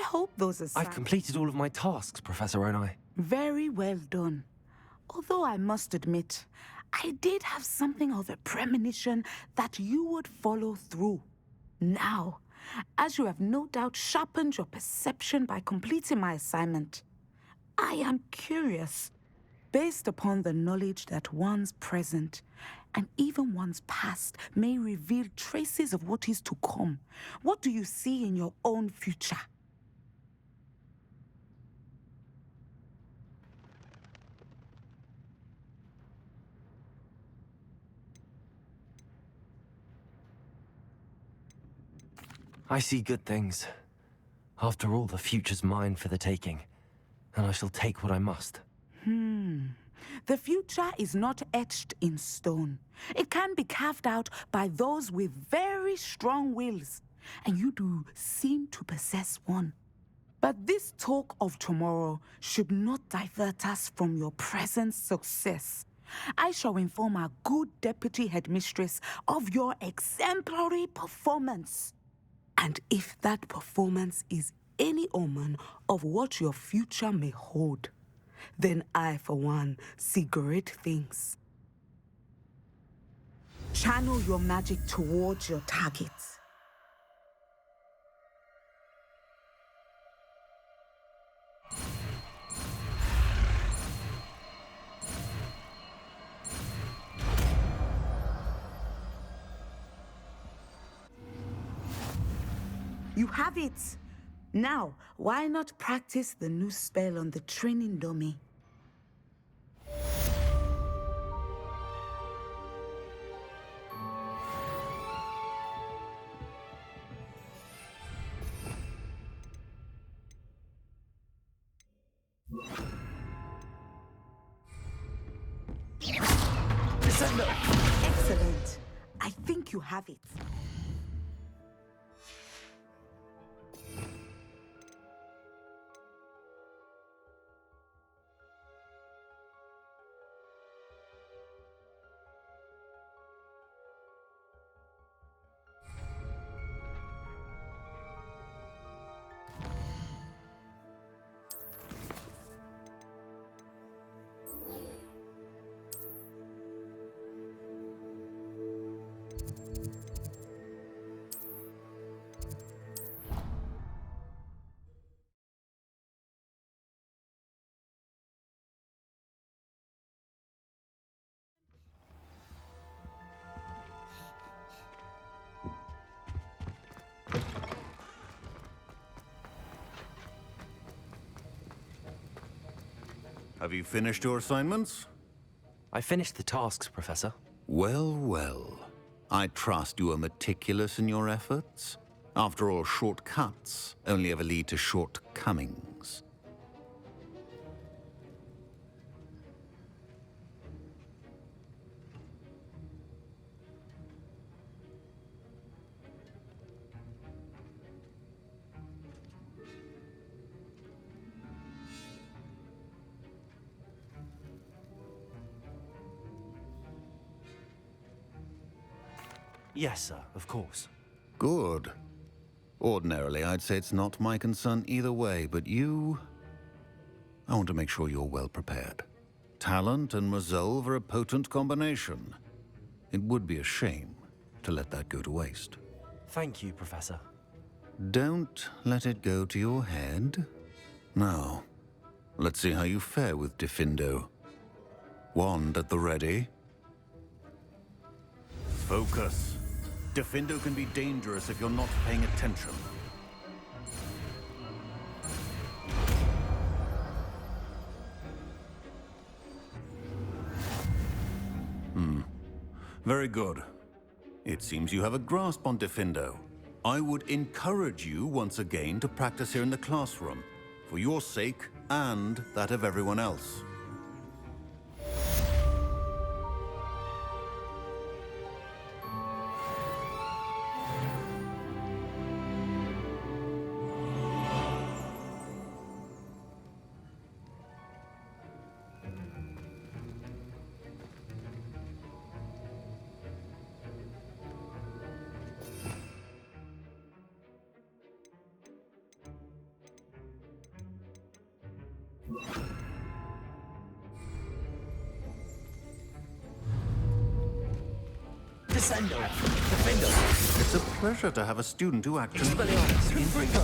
I hope those I've completed all of my tasks, Professor Onai. Very well done. Although I must admit, I did have something of a premonition that you would follow through. Now, as you have no doubt sharpened your perception by completing my assignment, I am curious, based upon the knowledge that one's present and even one's past may reveal traces of what is to come. What do you see in your own future? I see good things. After all, the future's mine for the taking, and I shall take what I must. The future is not etched in stone. It can be carved out by those with very strong wills, and you do seem to possess one. But this talk of tomorrow should not divert us from your present success. I shall inform our good deputy headmistress of your exemplary performance. And if that performance is any omen of what your future may hold, then I, for one, see great things. Channel your magic towards your targets. You have it! Now, why not practice the new spell on the training dummy? Excellent. I think you have it. Have you finished your assignments? I finished the tasks, Professor. Well, well. I trust you are meticulous in your efforts. After all, shortcuts only ever lead to shortcomings. Yes, sir, of course. Good. Ordinarily, I'd say it's not my concern either way, but you... I want to make sure you're well prepared. Talent and resolve are a potent combination. It would be a shame to let that go to waste. Thank you, Professor. Don't let it go to your head. Now, let's see how you fare with Diffindo. Wand at the ready. Focus. Diffindo can be dangerous if you're not paying attention. Very good. It seems you have a grasp on Diffindo. I would encourage you once again to practice here in the classroom, for your sake and that of everyone else. Descendo. Defendo. It's a pleasure to have a student who actually... Expelliarmus. Infringo.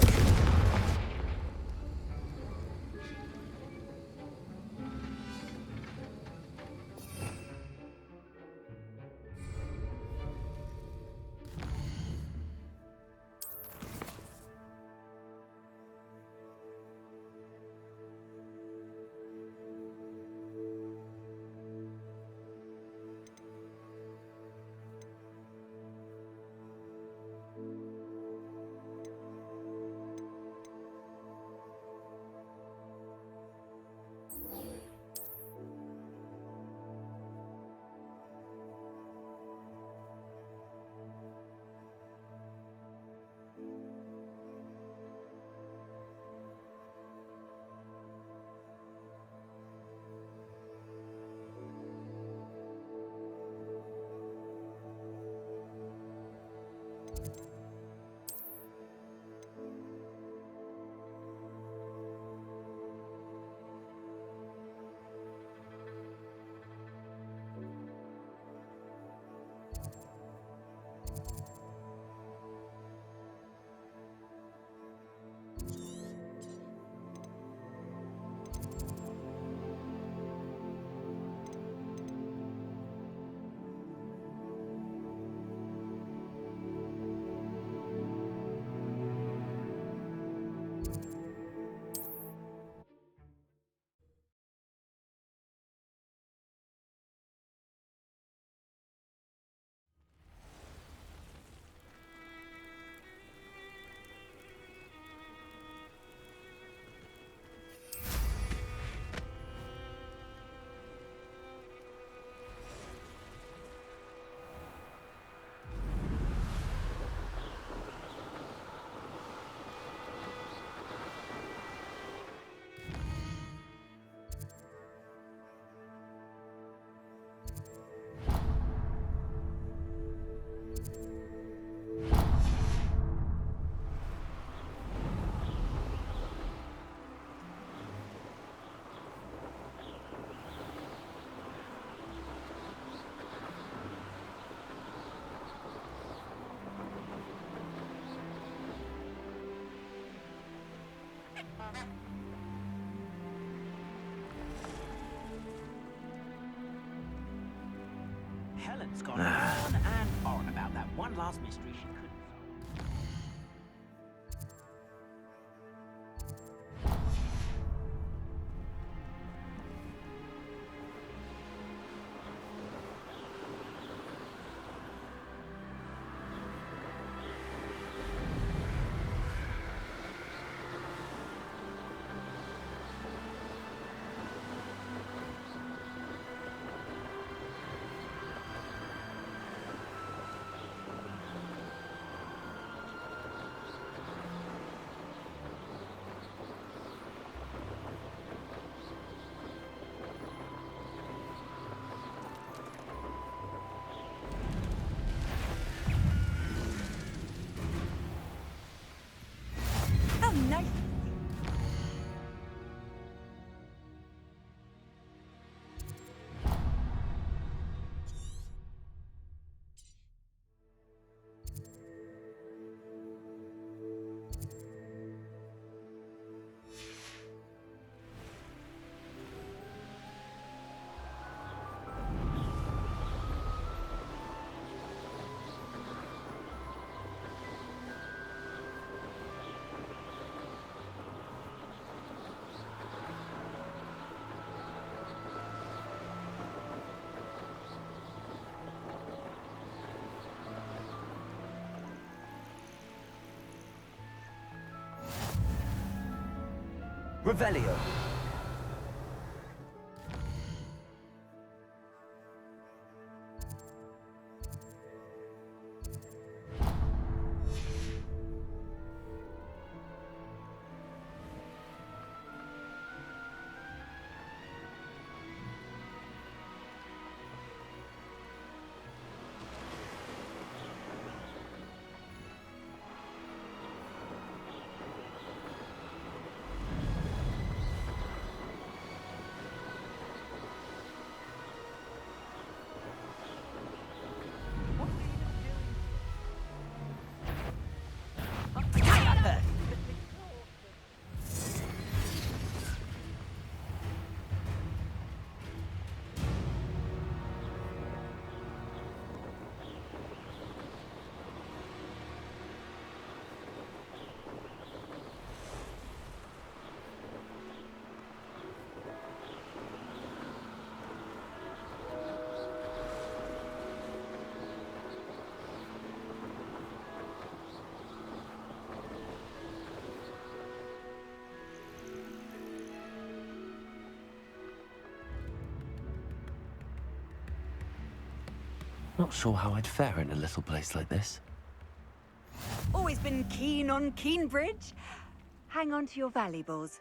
Helen's gone on and on about that one last mystery she couldn't solve. Oh, nice. Revelio. Not sure how I'd fare in a little place like this. Always been keen on Keenbridge. Hang on to your valuables.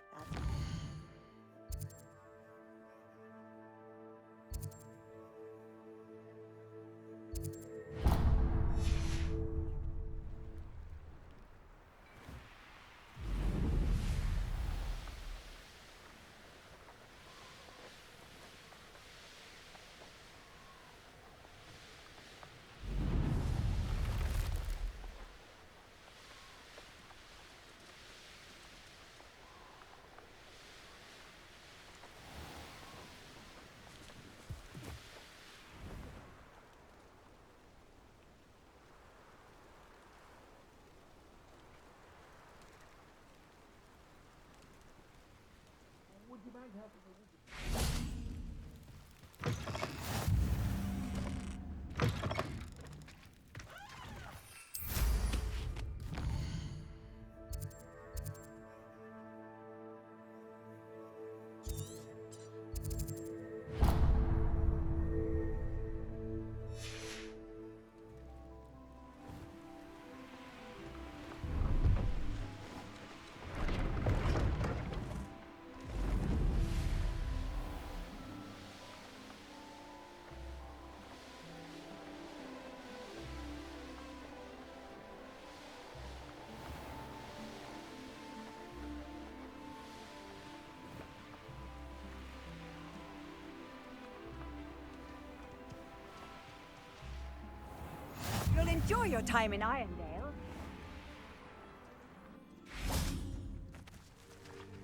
You'll enjoy your time in Irondale.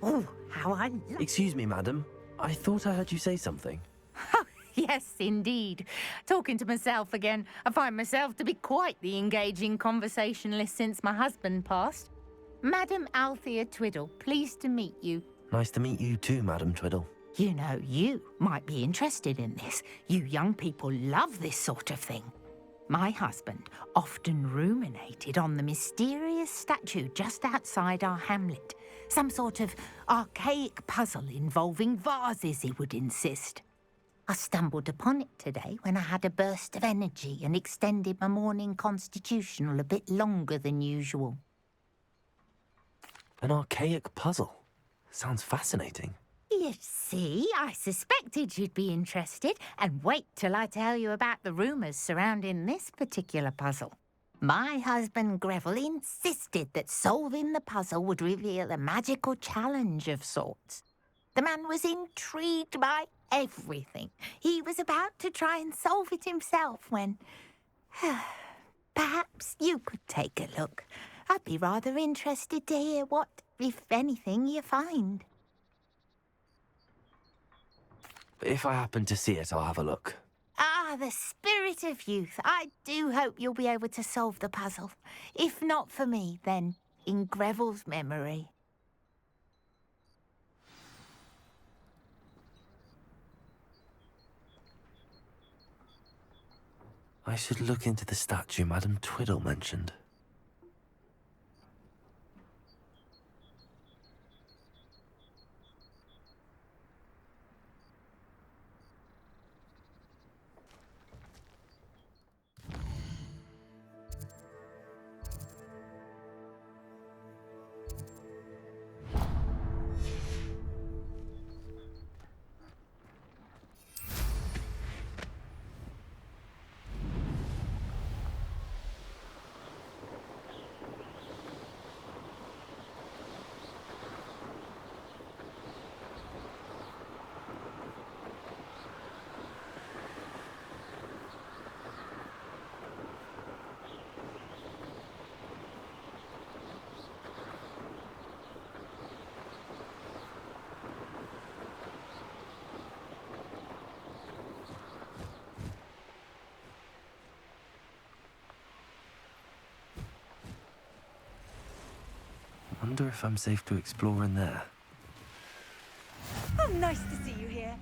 Oh, how I love... Excuse me, madam. I thought I heard you say something. Yes, indeed. Talking to myself again. I find myself to be quite the engaging conversationalist since my husband passed. Madam Althea Twiddle, pleased to meet you. Nice to meet you too, Madam Twiddle. You know, you might be interested in this. You young people love this sort of thing. My husband often ruminated on the mysterious statue just outside our hamlet. Some sort of archaic puzzle involving vases, he would insist. I stumbled upon it today when I had a burst of energy and extended my morning constitutional a bit longer than usual. An archaic puzzle. Sounds fascinating. You see, I suspected you'd be interested, and wait till I tell you about the rumours surrounding this particular puzzle. My husband Greville insisted that solving the puzzle would reveal a magical challenge of sorts. The man was intrigued by everything. He was about to try and solve it himself when... Perhaps you could take a look. I'd be rather interested to hear what, if anything, you find. If I happen to see it, I'll have a look. Ah, the spirit of youth. I do hope you'll be able to solve the puzzle. If not for me, then in Greville's memory. I should look into the statue Madam Twiddle mentioned. Wonder if I'm safe to explore in there. Oh, nice to see you here.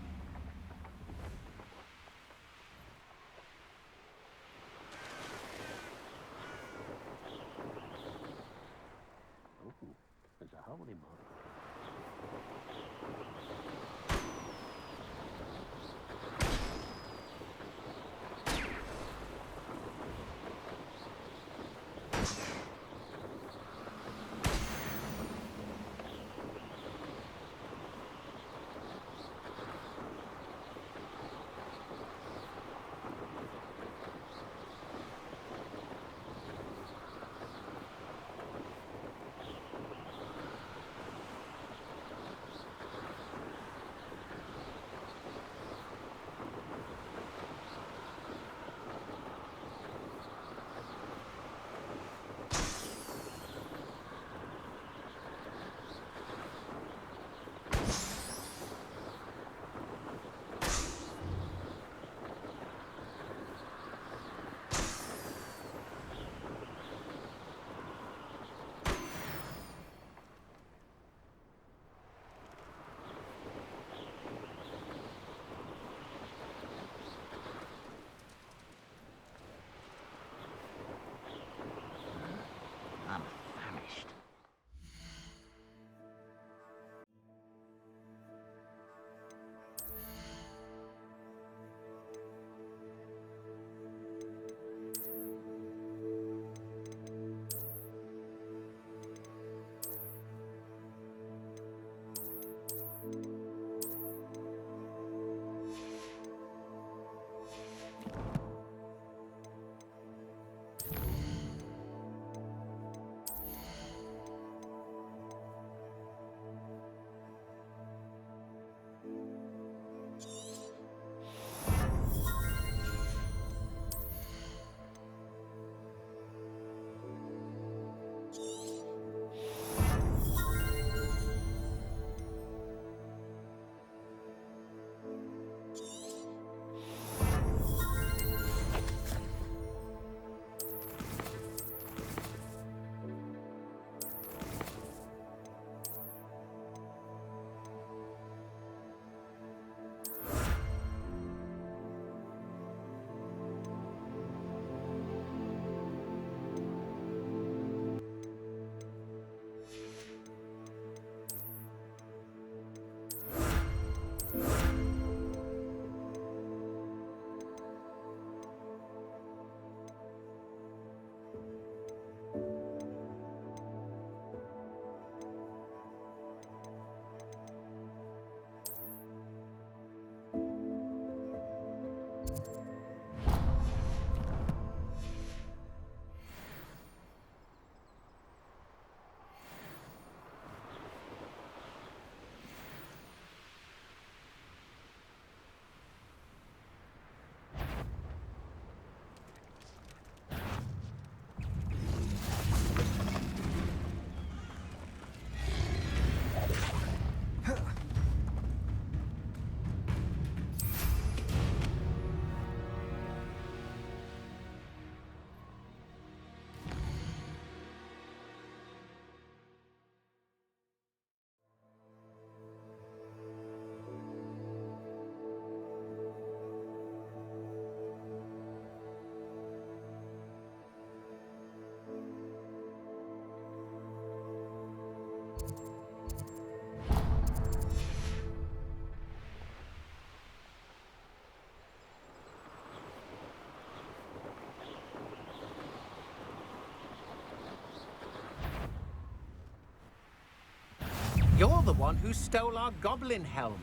You're the one who stole our goblin helm.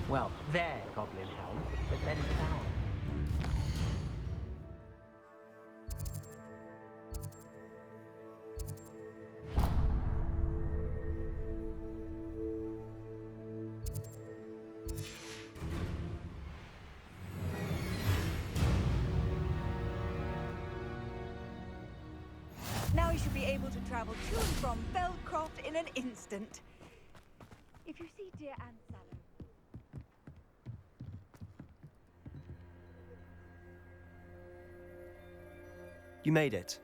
Well, their goblin helm, but then ours. Now you should be able to travel to and from Feldcroft in an instant. If you see dear Aunt Sallow... You made it.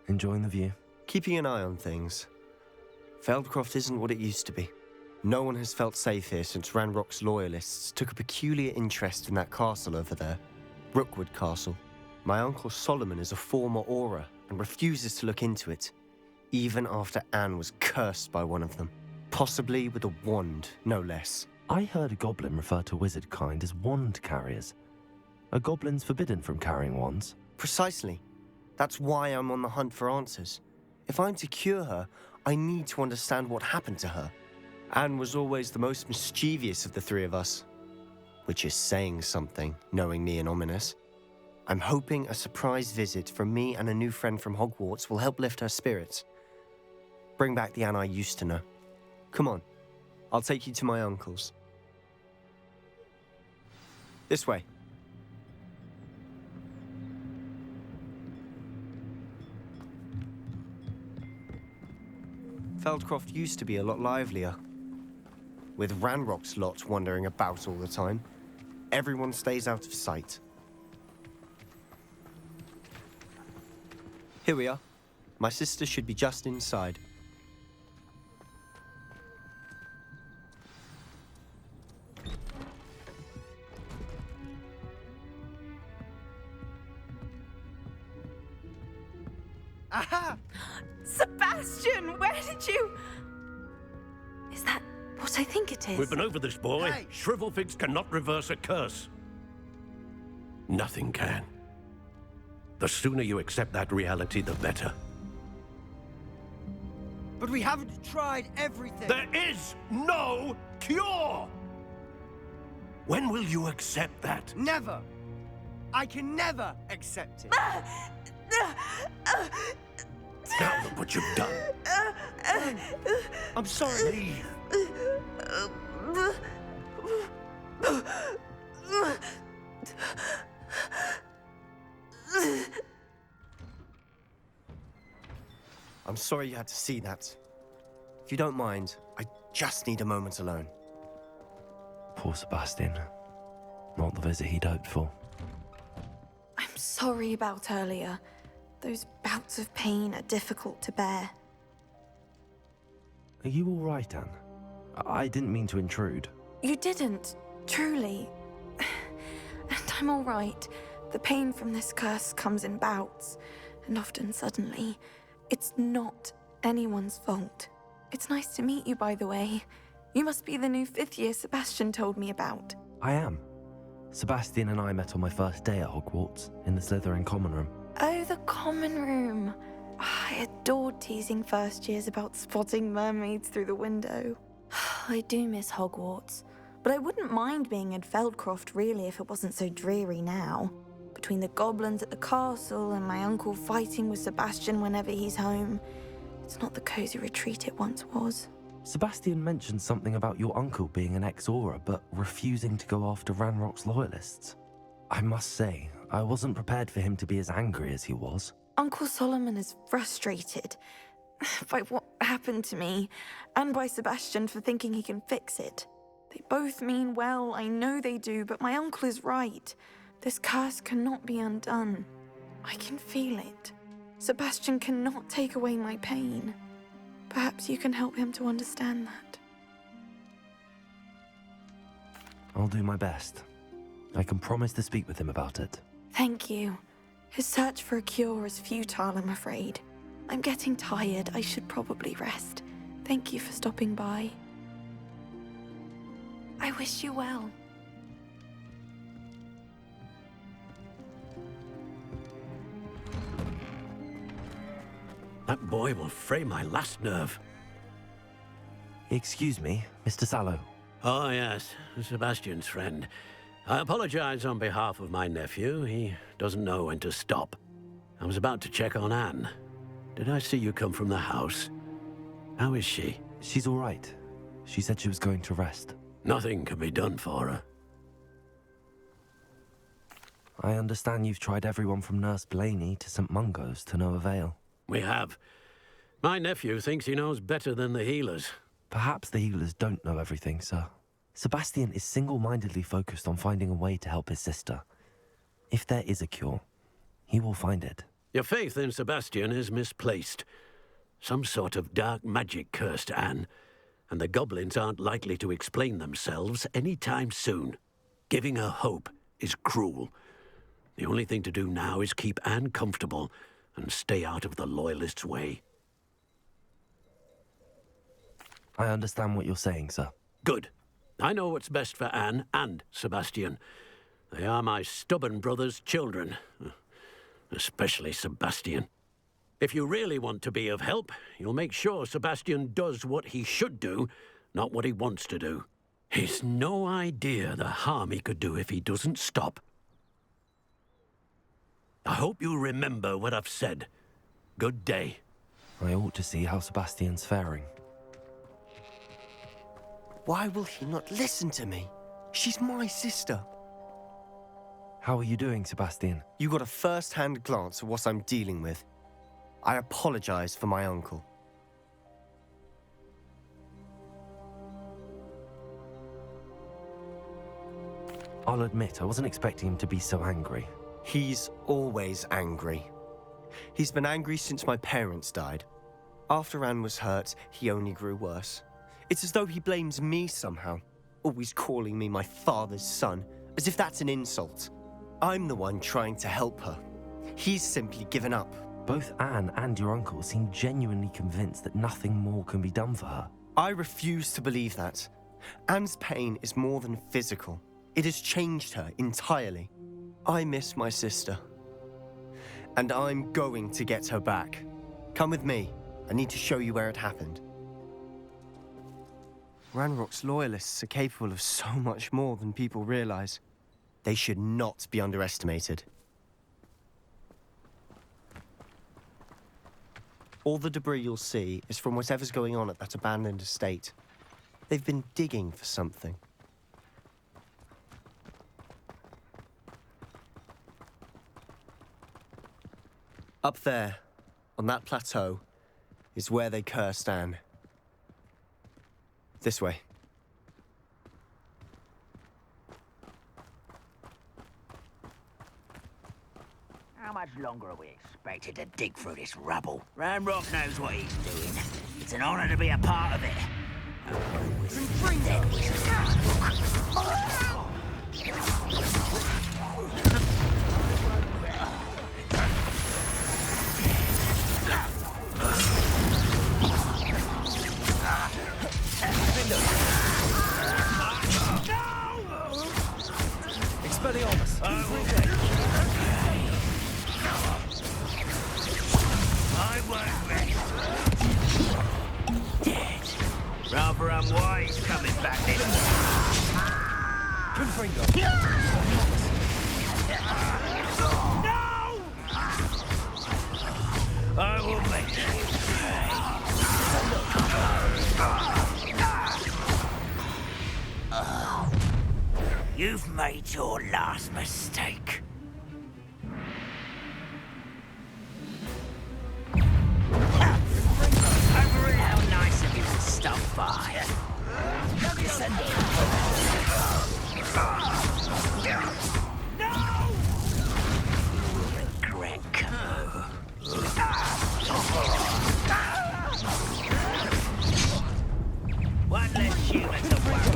Enjoying the view? Keeping an eye on things. Feldcroft isn't what it used to be. No one has felt safe here since Ranrock's loyalists took a peculiar interest in that castle over there. Rookwood Castle. My uncle Solomon is a former Auror and refuses to look into it, even after Anne was cursed by one of them. Possibly with a wand, no less. I heard a goblin refer to wizard kind as wand carriers. Are goblins forbidden from carrying wands? Precisely. That's why I'm on the hunt for answers. If I'm to cure her, I need to understand what happened to her. Anne was always the most mischievous of the three of us. Which is saying something, knowing me and ominous. I'm hoping a surprise visit from me and a new friend from Hogwarts will help lift her spirits. Bring back the Anne I used to know. Come on, I'll take you to my uncle's. This way. Feldcroft used to be a lot livelier. With Ranrock's lot wandering about all the time, everyone stays out of sight. Here we are. My sister should be just inside. Aha! Sebastian, where did you... Is that what I think it is? We've been over this, boy. Hey. Shrivelfigs cannot reverse a curse. Nothing can. The sooner you accept that reality, the better. But we haven't tried everything. There is no cure! When will you accept that? Never! I can never accept it. Now look what you've done. I'm sorry. Leave. I'm sorry you had to see that. If you don't mind, I just need a moment alone. Poor Sebastian. Not the visit he'd hoped for. I'm sorry about earlier. Those bouts of pain are difficult to bear. Are you all right, Anne? I didn't mean to intrude. You didn't, truly. And I'm all right. The pain from this curse comes in bouts, and often suddenly. It's not anyone's fault. It's nice to meet you, by the way. You must be the new 5th year Sebastian told me about. I am. Sebastian and I met on my first day at Hogwarts, in the Slytherin common room. Oh, the common room. I adored teasing first years about spotting mermaids through the window. I do miss Hogwarts, but I wouldn't mind being in Feldcroft really if it wasn't so dreary now. Between the goblins at the castle and my uncle fighting with Sebastian whenever he's home, it's not the cozy retreat it once was. Sebastian mentioned something about your uncle being an ex-Auror, but refusing to go after Ranrock's loyalists. I must say, I wasn't prepared for him to be as angry as he was. Uncle Solomon is frustrated by what happened to me, and by Sebastian for thinking he can fix it. They both mean well, I know they do, but my uncle is right. This curse cannot be undone. I can feel it. Sebastian cannot take away my pain. Perhaps you can help him to understand that. I'll do my best. I can promise to speak with him about it. Thank you. His search for a cure is futile, I'm afraid. I'm getting tired. I should probably rest. Thank you for stopping by. I wish you well. That boy will fray my last nerve. Excuse me, Mr. Sallow. Oh, yes, Sebastian's friend. I apologize on behalf of my nephew. He doesn't know when to stop. I was about to check on Anne. Did I see you come from the house? How is she? She's all right. She said she was going to rest. Nothing can be done for her. I understand you've tried everyone from Nurse Blaney to St. Mungo's to no avail. We have. My nephew thinks he knows better than the healers. Perhaps the healers don't know everything, sir. Sebastian is single-mindedly focused on finding a way to help his sister. If there is a cure, he will find it. Your faith in Sebastian is misplaced. Some sort of dark magic cursed Anne, and the goblins aren't likely to explain themselves anytime soon. Giving her hope is cruel. The only thing to do now is keep Anne comfortable and stay out of the Loyalists' way. I understand what you're saying, sir. Good. I know what's best for Anne and Sebastian. They are my stubborn brother's children. Especially Sebastian. If you really want to be of help, you'll make sure Sebastian does what he should do, not what he wants to do. He's no idea the harm he could do if he doesn't stop. I hope you remember what I've said. Good day. I ought to see how Sebastian's faring. Why will he not listen to me? She's my sister. How are you doing, Sebastian? You got a first-hand glance at what I'm dealing with. I apologize for my uncle. I'll admit, I wasn't expecting him to be so angry. He's always angry. He's been angry since my parents died. After Anne was hurt, he only grew worse. It's as though he blames me somehow, always calling me my father's son, as if that's an insult. I'm the one trying to help her. He's simply given up. Both Anne and your uncle seem genuinely convinced that nothing more can be done for her. I refuse to believe that. Anne's pain is more than physical. It has changed her entirely. I miss my sister. And I'm going to get her back. Come with me. I need to show you where it happened. Ranrock's loyalists are capable of so much more than people realize. They should not be underestimated. All the debris you'll see is from whatever's going on at that abandoned estate. They've been digging for something. Up there, on that plateau, is where they cursed Anne. This way. How much longer are we expected to dig through this rubble? Ranrock knows what he's doing. It's an honor to be a part of it. Expelliarmus! I won't rest. Dead. Rather unwise coming back this way. Confringo! No! I will make you pay. You've made your last mistake. Overall, how nice of you to stop by. No! Regret combo. One less human to worry.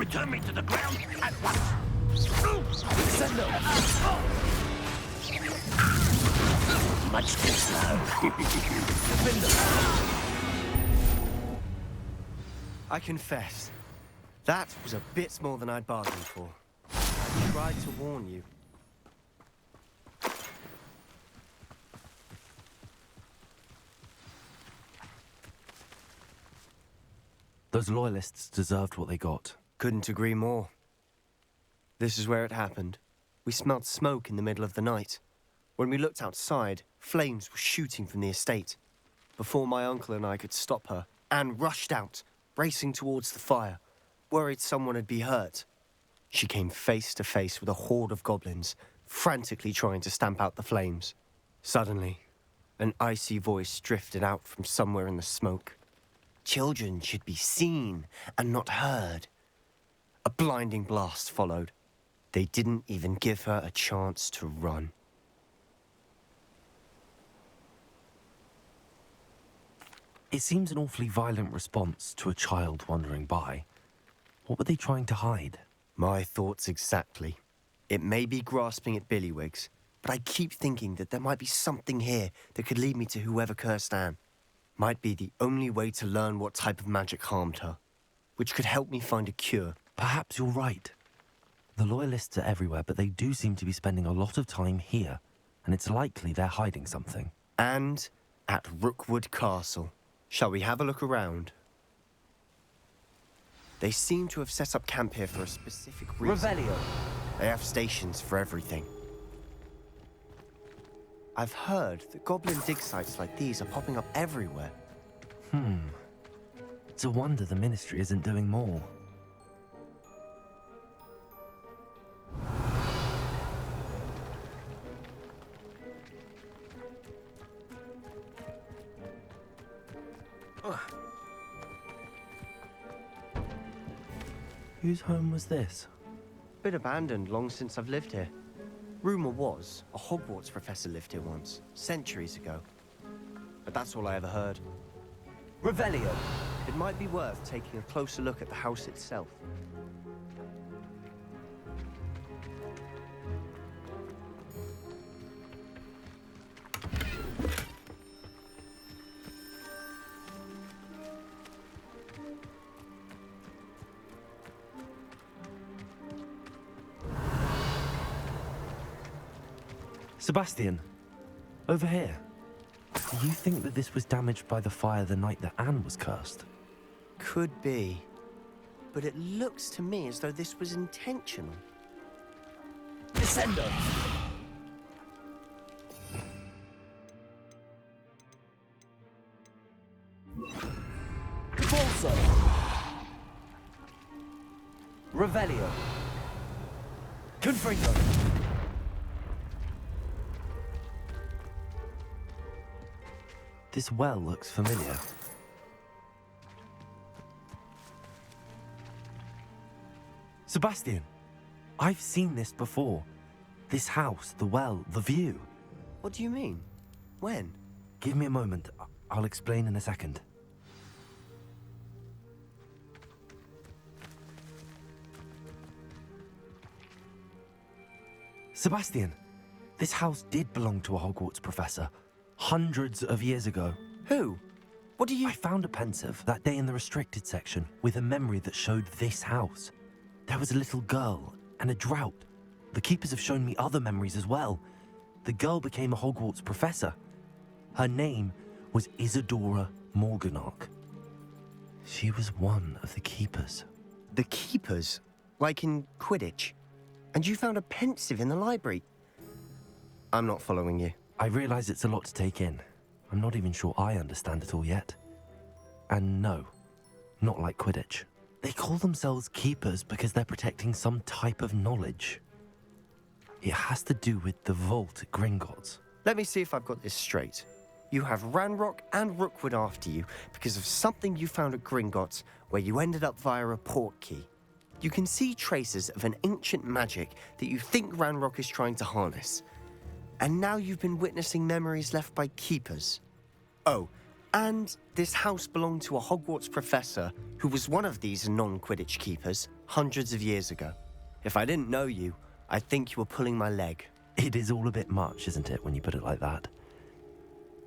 Return me to the ground at once! Send them! Much too slow. I confess, that was a bit more than I'd bargained for. I tried to warn you. Those loyalists deserved what they got. Couldn't agree more. This is where it happened. We smelled smoke in the middle of the night. When we looked outside, flames were shooting from the estate. Before my uncle and I could stop her, Anne rushed out, racing towards the fire, worried someone had been hurt. She came face to face with a horde of goblins, frantically trying to stamp out the flames. Suddenly, an icy voice drifted out from somewhere in the smoke. Children should be seen and not heard. A blinding blast followed. They didn't even give her a chance to run. It seems an awfully violent response to a child wandering by. What were they trying to hide? My thoughts exactly. It may be grasping at Billywigs, but I keep thinking that there might be something here that could lead me to whoever cursed Anne. Might be the only way to learn what type of magic harmed her, which could help me find a cure. Perhaps you're right. The Loyalists are everywhere, but they do seem to be spending a lot of time here, and it's likely they're hiding something. And at Rookwood Castle. Shall we have a look around? They seem to have set up camp here for a specific reason. Revelio. They have stations for everything. I've heard that goblin dig sites like these are popping up everywhere. It's a wonder the Ministry isn't doing more. Whose home was this? Been abandoned long since I've lived here. Rumour was a Hogwarts professor lived here once, centuries ago. But that's all I ever heard. Revelio. It might be worth taking a closer look at the house itself. Sebastian, over here. Do you think that this was damaged by the fire the night that Anne was cursed? Could be. But it looks to me as though this was intentional. Descendo. Capulso. Revelio. Confringo. This well looks familiar. Sebastian, I've seen this before. This house, the well, the view. What do you mean? When? Give me a moment. I'll explain in a second. Sebastian, this house did belong to a Hogwarts professor. Hundreds of years ago. Who? What do you... I found a pensive that day in the restricted section with a memory that showed this house. There was a little girl and a drought. The keepers have shown me other memories as well. The girl became a Hogwarts professor. Her name was Isadora Morganach. She was one of the keepers. The keepers? Like in Quidditch? And you found a pensive in the library? I'm not following you. I realize it's a lot to take in. I'm not even sure I understand it all yet. And no, not like Quidditch. They call themselves keepers because they're protecting some type of knowledge. It has to do with the vault at Gringotts. Let me see if I've got this straight. You have Ranrock and Rookwood after you because of something you found at Gringotts where you ended up via a port key. You can see traces of an ancient magic that you think Ranrock is trying to harness. And now you've been witnessing memories left by keepers. Oh, And this house belonged to a Hogwarts professor who was one of these non-Quidditch keepers hundreds of years ago. If I didn't know you, I'd think you were pulling my leg. It is all a bit much, isn't it, when you put it like that?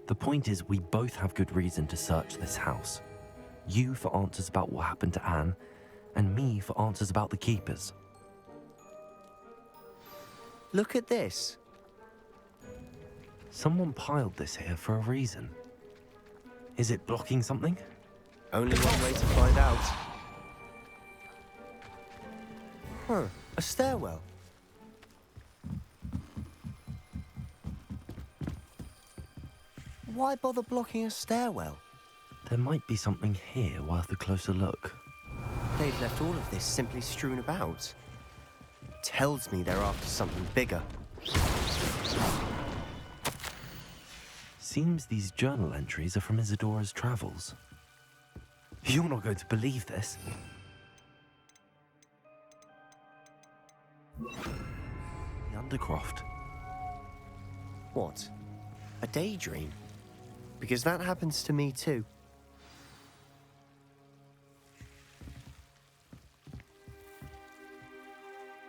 The point is, we both have good reason to search this house. You for answers about what happened to Anne, and me for answers about the keepers. Look at this. Someone piled this here for a reason. Is it blocking something? Only one way to find out. Huh, a stairwell. Why bother blocking a stairwell? There might be something here worth a closer look. They've left all of this simply strewn about. Tells me they're after something bigger. Seems these journal entries are from Isadora's travels. You're not going to believe this. The Undercroft. What? A daydream? Because that happens to me too.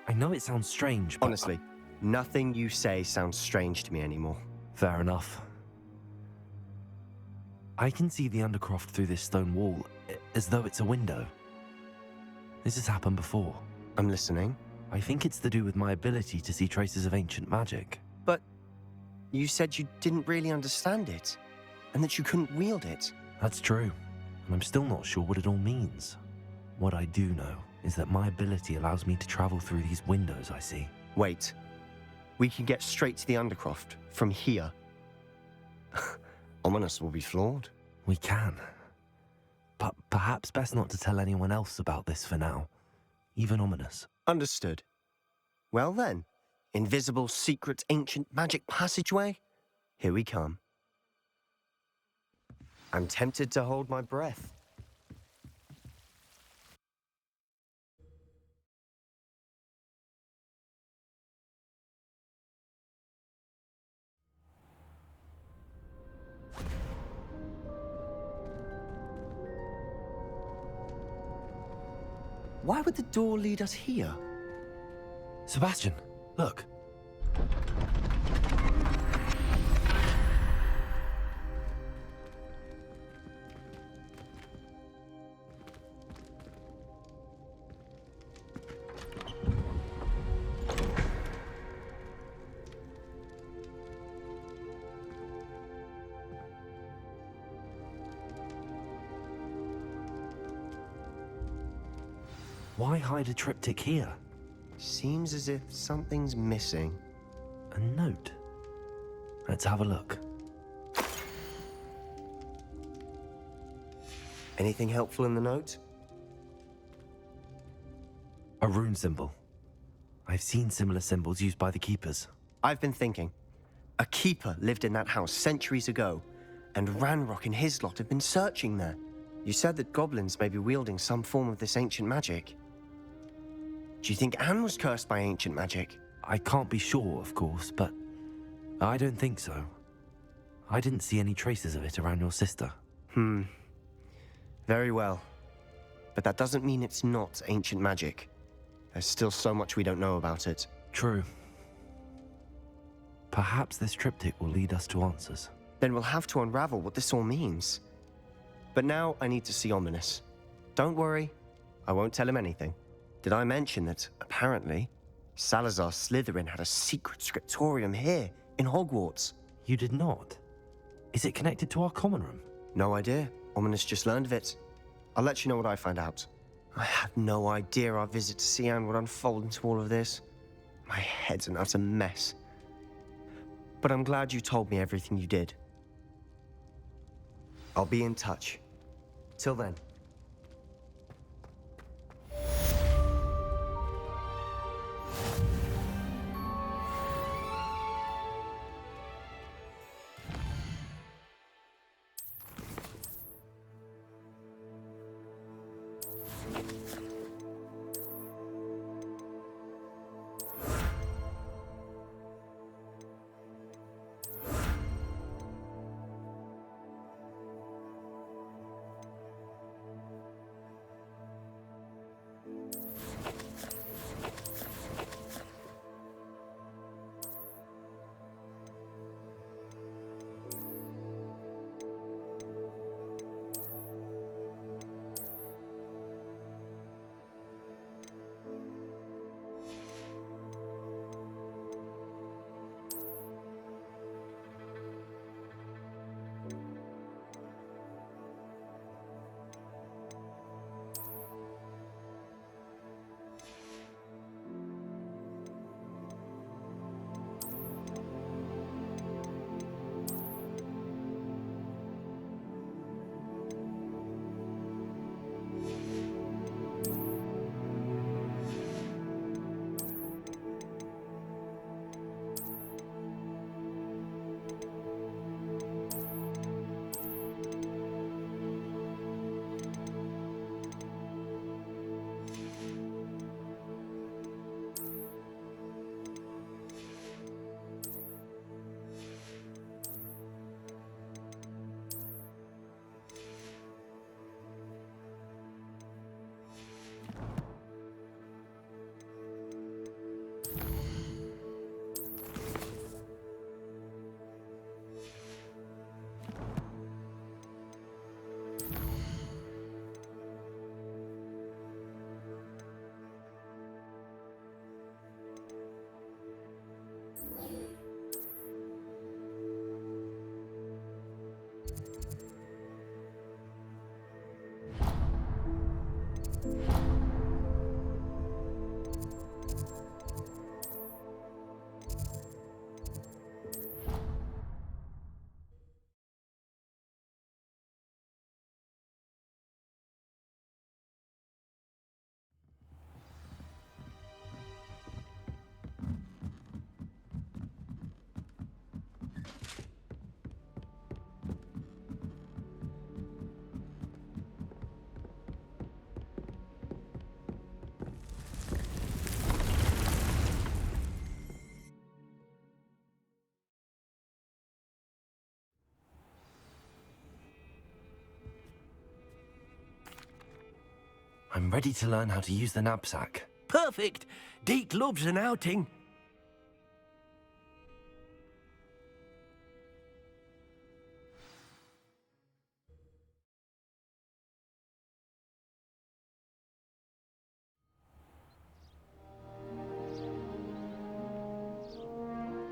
I know it sounds strange, but... Honestly, nothing you say sounds strange to me anymore. Fair enough. I can see the Undercroft through this stone wall, as though it's a window. This has happened before. I'm listening. I think it's to do with my ability to see traces of ancient magic. But you said you didn't really understand it, and that you couldn't wield it. That's true, and I'm still not sure what it all means. What I do know is that my ability allows me to travel through these windows I see. Wait. We can get straight to the Undercroft from here. Ominous will be flawed. We can. But perhaps best not to tell anyone else about this for now. Even Ominous. Understood. Well then, invisible, secret, ancient magic passageway? Here we come. I'm tempted to hold my breath. Why would the door lead us here? Sebastian, look. Why hide a triptych here? Seems as if something's missing. A note. Let's have a look. Anything helpful in the note? A rune symbol. I've seen similar symbols used by the keepers. I've been thinking. A keeper lived in that house centuries ago, and Ranrock and his lot have been searching there. You said that goblins may be wielding some form of this ancient magic. Do you think Anne was cursed by ancient magic? I can't be sure, of course, but I don't think so. I didn't see any traces of it around your sister. Very well. But that doesn't mean it's not ancient magic. There's still so much we don't know about it. True. Perhaps this triptych will lead us to answers. Then we'll have to unravel what this all means. But now I need to see Ominous. Don't worry, I won't tell him anything. Did I mention that, apparently, Salazar Slytherin had a secret scriptorium here, in Hogwarts? You did not? Is it connected to our common room? No idea. Ominous just learned of it. I'll let you know what I find out. I had no idea our visit to see Anne would unfold into all of this. My head's an utter mess. But I'm glad you told me everything you did. I'll be in touch. Till then. I'm ready to learn how to use the knapsack. Perfect! Deke loves an outing.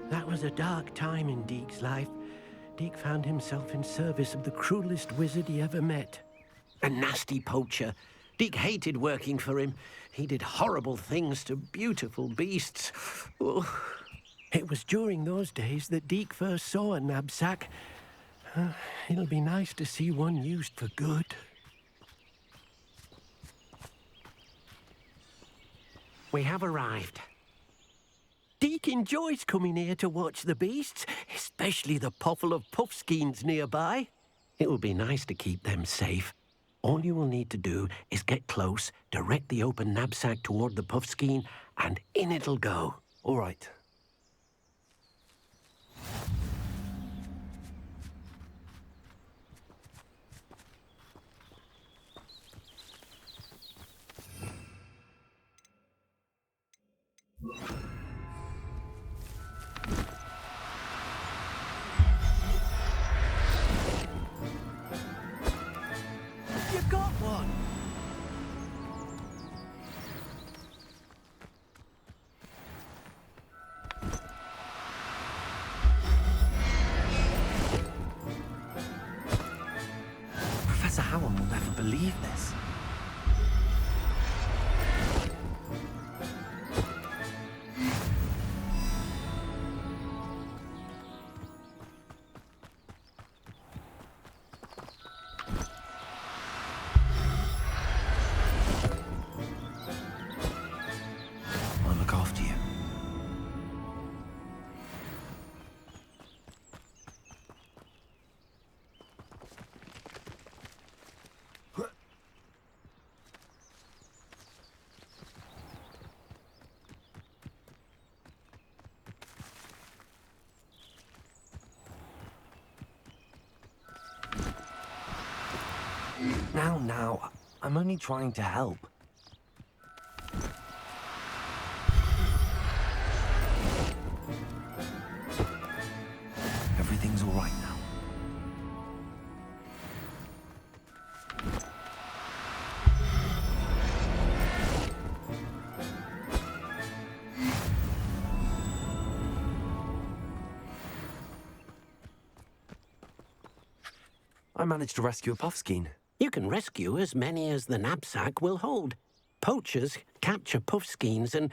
That was a dark time in Deke's life. Deke found himself in service of the cruelest wizard he ever met. A nasty poacher. Deke hated working for him. He did horrible things to beautiful beasts. Oh. It was during those days that Deke first saw a knapsack. It'll be nice to see one used for good. We have arrived. Deke enjoys coming here to watch the beasts, especially the poffle of puffskeins nearby. It will be nice to keep them safe. All you will need to do is get close, direct the open knapsack toward the puffskein, and in it'll go. All right. You got one! Professor Howard will never believe this. I'll look after you. Now, I'm only trying to help. I managed to rescue a puffskein. You can rescue as many as the knapsack will hold. Poachers capture puffskeins and,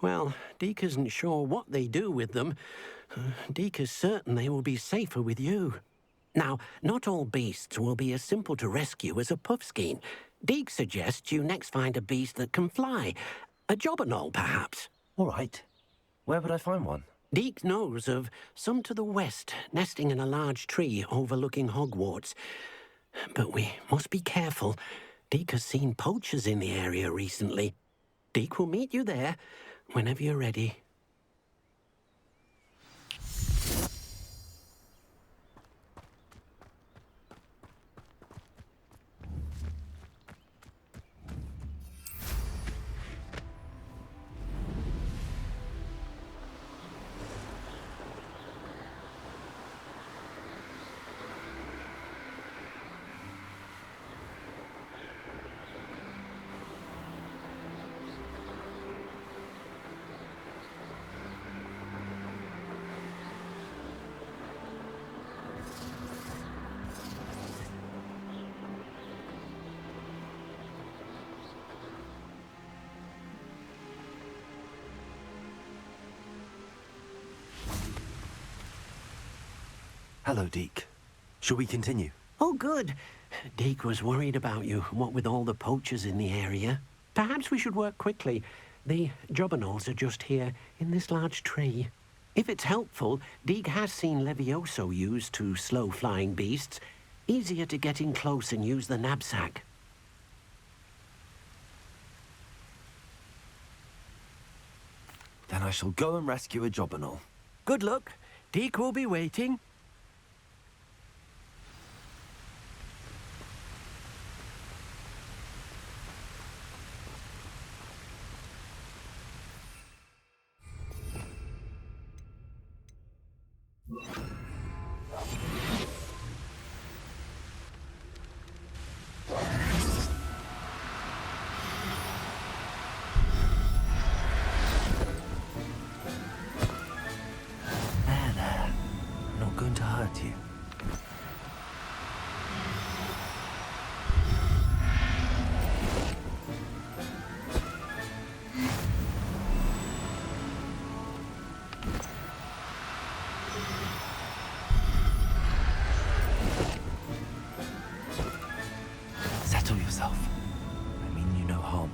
well, Deke isn't sure what they do with them. Deke is certain they will be safer with you. Now, not all beasts will be as simple to rescue as a puffskein. Deke suggests you next find a beast that can fly. A jobberknoll, perhaps. All right. Where would I find one? Deke knows of some to the west, nesting in a large tree overlooking Hogwarts. But we must be careful. Deke has seen poachers in the area recently. Deke will meet you there whenever you're ready. Hello, Deke. Shall we continue? Oh, good. Deke was worried about you, what with all the poachers in the area. Perhaps we should work quickly. The jobberknolls are just here, in this large tree. If it's helpful, Deke has seen Levioso used to slow flying beasts. Easier to get in close and use the knapsack. Then I shall go and rescue a jobberknoll. Good luck. Deke will be waiting. There. I'm not going to hurt you. Settle yourself. I mean you no harm.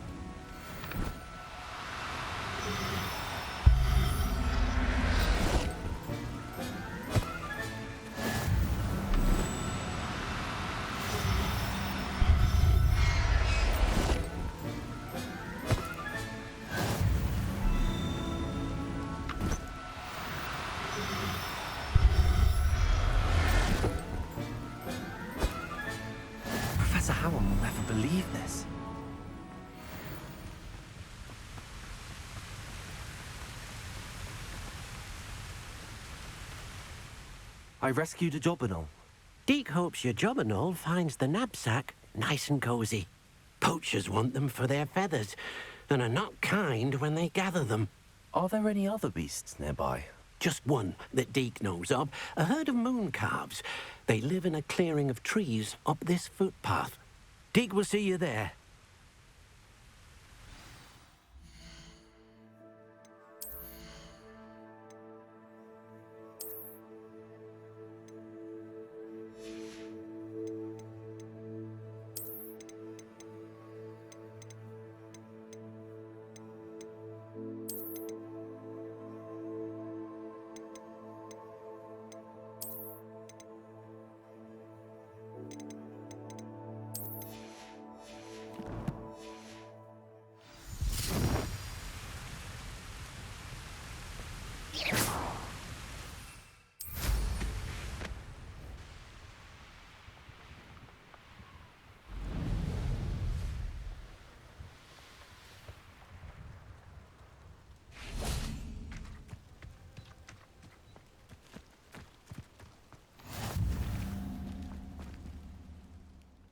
Professor Howard will never believe this. I rescued a jobberknoll. Deke hopes your jobberknoll finds the knapsack nice and cozy. Poachers want them for their feathers, and are not kind when they gather them. Are there any other beasts nearby? Just one that Deke knows of, a herd of moon calves. They live in a clearing of trees up this footpath. Deke will see you there.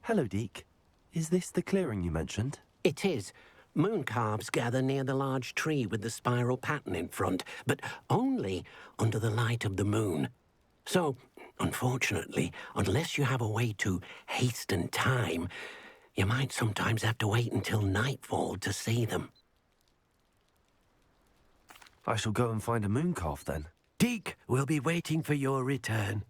Hello, Deke. Is this the clearing you mentioned? It is. Moon calves gather near the large tree with the spiral pattern in front, but only under the light of the moon. So, Unfortunately, unless you have a way to hasten time, you might sometimes have to wait until nightfall to see them. I shall go and find a moon calf then. Deke will be waiting for your return.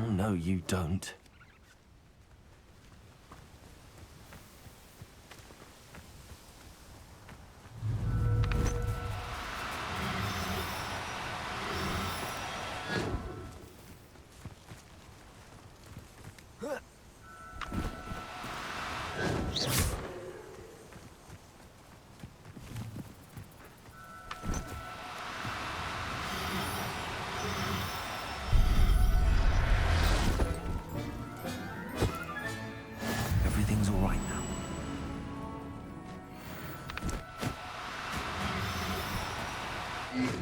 Oh, no, you don't. Everything's all right now.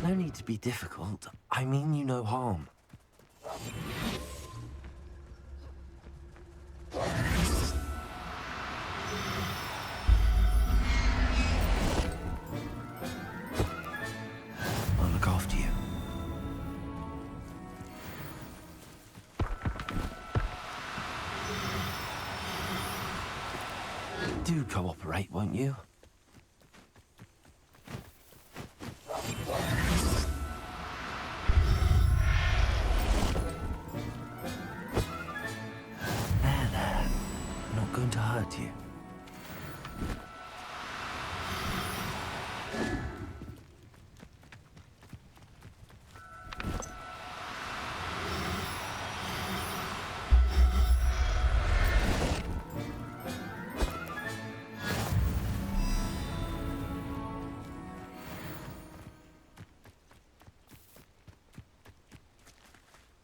No need to be difficult. I mean you no harm. I'll look after you. Do cooperate, won't you? There. I'm not going to hurt you.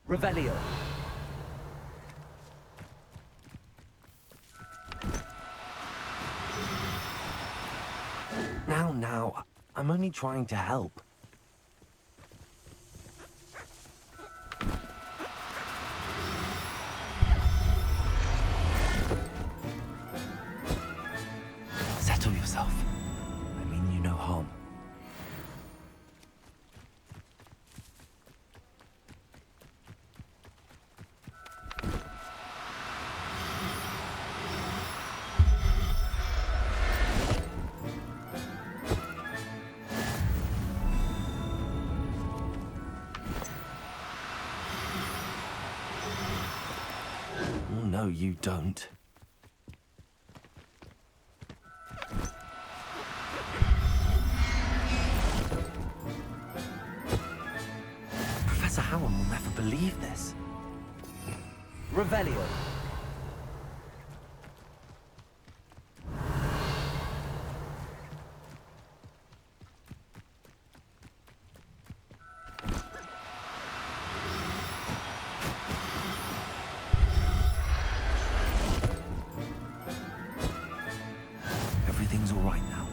Revelio. Now, I'm only trying to help. Settle yourself. I mean you no harm. Oh, no, you don't. Professor Howard will never believe this. Revelio. Everything's all right now.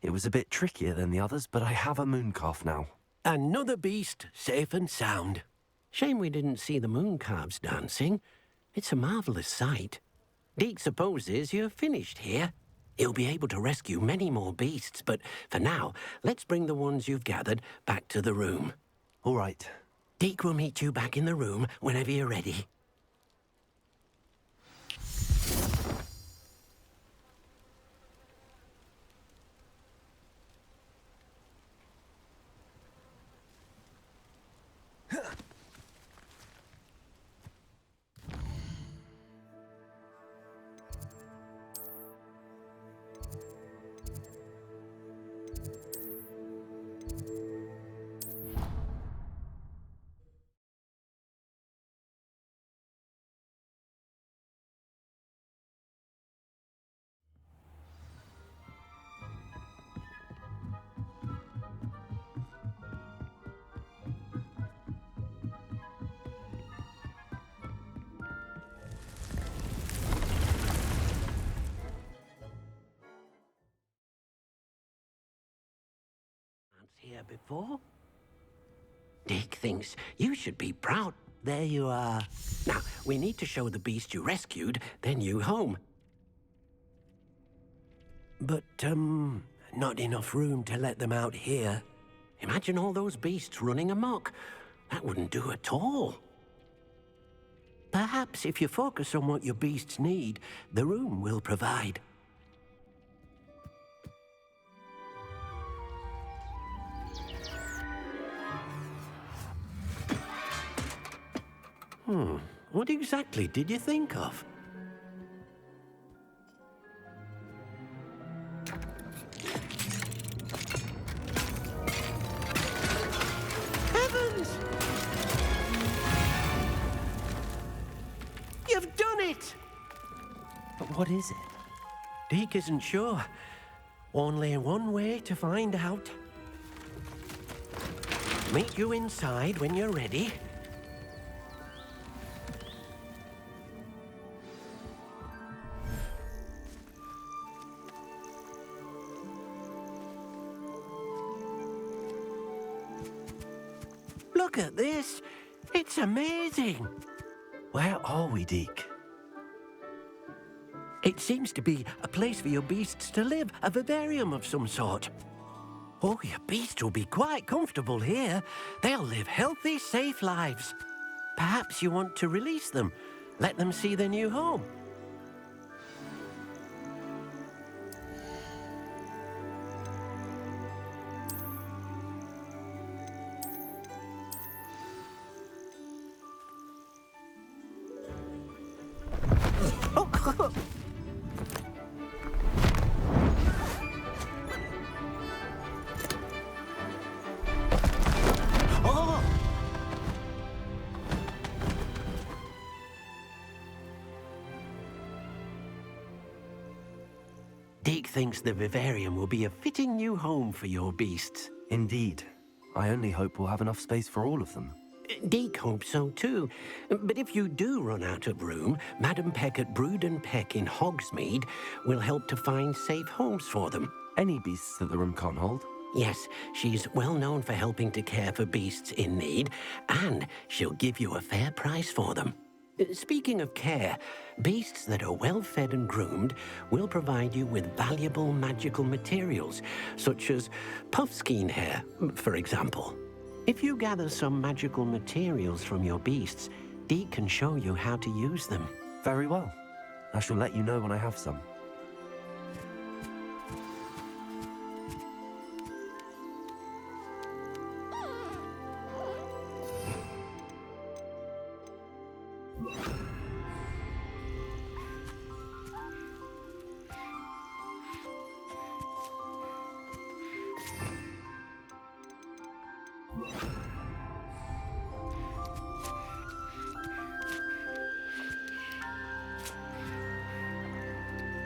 It was a bit trickier than the others, but I have a moon calf now. Another beast, safe and sound. Shame we didn't see the moon calves dancing. It's a marvelous sight. Deke supposes you're finished here. He'll be able to rescue many more beasts, but for now, let's bring the ones you've gathered back to the room. All right. Deke will meet you back in the room whenever you're ready. here before. Dick thinks you should be proud. There you are. Now, we need to show the beast you rescued their new home. But, not enough room to let them out here. Imagine all those beasts running amok. That wouldn't do at all. Perhaps if you focus on what your beasts need, the room will provide. What exactly did you think of? Heavens! You've done it! But what is it? Deke isn't sure. Only one way to find out. Meet you inside when you're ready. Look at this. It's amazing. Where are we, Deke? It seems to be a place for your beasts to live, a vivarium of some sort. Oh, your beasts will be quite comfortable here. They'll live healthy, safe lives. Perhaps you want to release them, let them see their new home. Deke thinks the vivarium will be a fitting new home for your beasts. Indeed. I only hope we'll have enough space for all of them. Deke hopes so too. But if you do run out of room, Madam Peck at Brood and Peck in Hogsmeade will help to find safe homes for them. Any beasts that the room can't hold? Yes, she's well known for helping to care for beasts in need, and she'll give you a fair price for them. Speaking of care, beasts that are well fed and groomed will provide you with valuable magical materials, such as puffskein hair, for example. If you gather some magical materials from your beasts, Deke can show you how to use them. Very well. I shall let you know when I have some.